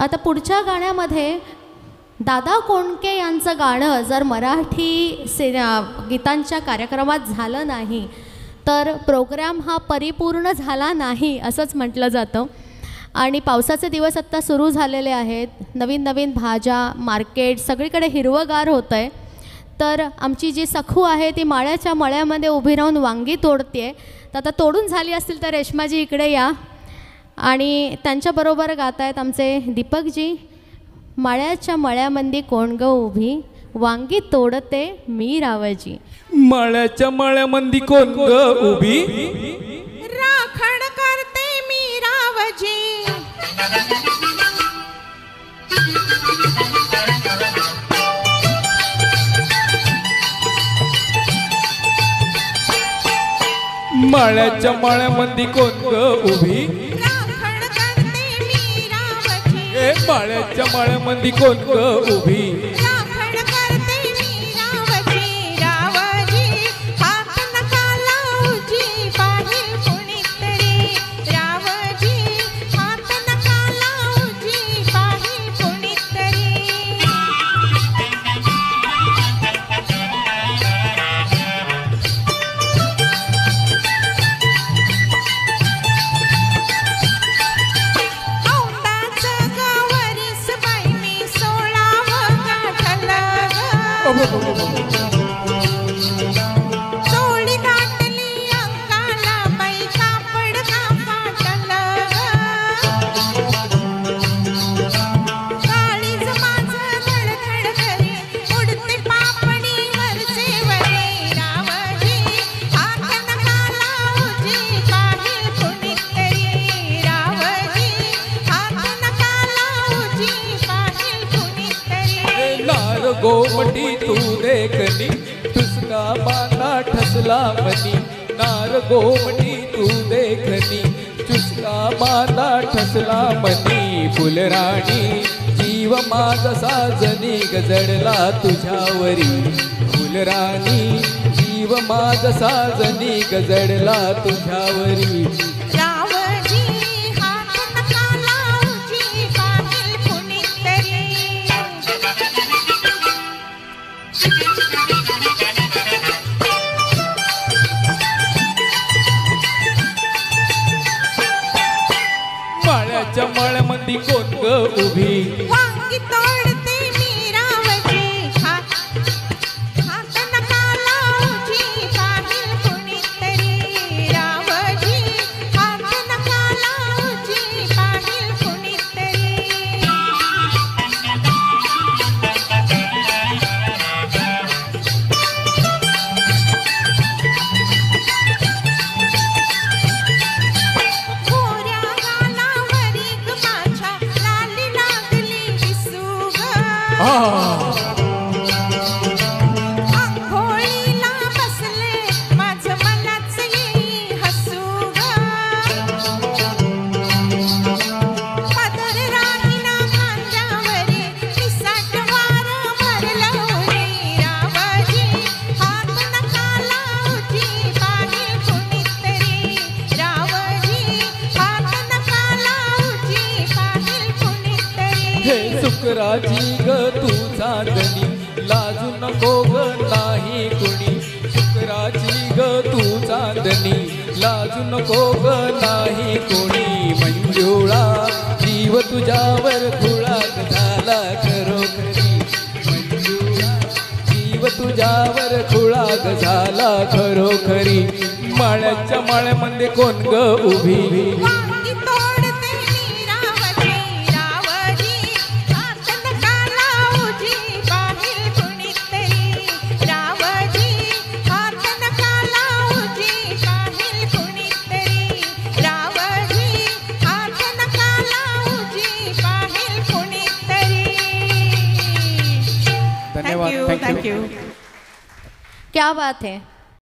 आता पुढच्या गाण्यामध्ये दादा कोंडके यांचं गाणं जर मराठी गीतांच्या कार्यक्रमात झालं नाही तर प्रोग्राम हा परिपूर्ण झाला नाही असंच म्हटलं जातं. आणि पावसाचे दिवस आत्ता सुरू झालेले आहेत, नवीन नवीन भाज्या, मार्केट सगळीकडे हिरवंगार होतं आहे. तर आमची जी सखू आहे ती माळ्याच्या मळ्यामध्ये उभी राहून वांगी तोडते आहे. तर आता तोडून झाली असतील तर रेश्माजी इकडे या. आणि त्यांच्याबरोबर गात आहेत आमचे दीपकजी. माळ्याच्या मळ्यामध्ये कोण ग उभी, वांगी तोडते मी रावजी. माळ्याच्या मळ्यामध्ये कोण ग उभी, राखण करते मी रावजी. माळ्याच्या मळ्यामध्ये कोण ग उभी, राखण करते मी रावजी. ए माळ्याच्या मळ्यामध्ये कोण ग उभी, राखण करते मी रावजी. रावजी हात नका लावूजी, पाहिल कुणीतरी. रावजी हात नका लावूजी, पाहिल कुणीतरी. औंदाचं गवरीस बाई मी 16वं गाठलं ग. चोळी गाठली अंगाला बाई, कापड का फाटलं ग. काळीज माझं धडधड करी, उडते पापणी वरचे वरे. रावजी हात नका लावूजी, पाहिल कुणीतरी. रावजी हात नका लावूजी, पाहिल कुणीतरी. नार गोमटी तू देखनी, ठुसका बांधा ठसला मनी. नार गोमटी तू देखनी, ठुसका बांधा ठसला मनी. फुलराणी जीव माझा साजनी गजडला तुझ्यावरी. फुलराणी जीव माझा साजनी गजडला तुझ्यावरी. रावजी हात नका लावूजी, पाहिल कुणीतरी. माळ्याच्या मळ्यामध्ये कोण ग उभी, वांगी तोडते मी रावजी. हात नका लावूजी, पाहिल कुणीतरी. रावजी हात नका लावूजी, पाहिल कुणीतरी. गोऱ्या गालावरी ग माझ्या लाली लागली दिसू ग. आंघोळीला बसले माझं मलाच येई हसू ग. पदर राहिना खांद्यावरी, पिसाट वार भरलं रे. रावजी हात नका लावूजी, पाहिल कुणीतरी. रावजी हात नका लावूजी, पाहिल हे कुणीतरी. शुक्राची ग तू चांदणी, लाजू नको ग नाही कुणी. शुक्राची ग तू चांदणी, लाजू नको ग नाही कोणी. मंजुळा जीव तुझ्यावर खुळा झाला खरोखरी. मंजुळा जीव तुझ्यावर खुळा झाला खरोखरी. माळ्याच्या माळ्यामध्ये कोण ग उभी, वांगी तोडते मी रावजी. रावजी हात नका लावूजी, पाहिल कुणीतरी. रावजी हात नका लावूजी, पाहिल कुणीतरी. रावजी हात नका लावूजी, पाहिल कुणीतरी. धन्यवाद. थँक्यू. क्या बात है.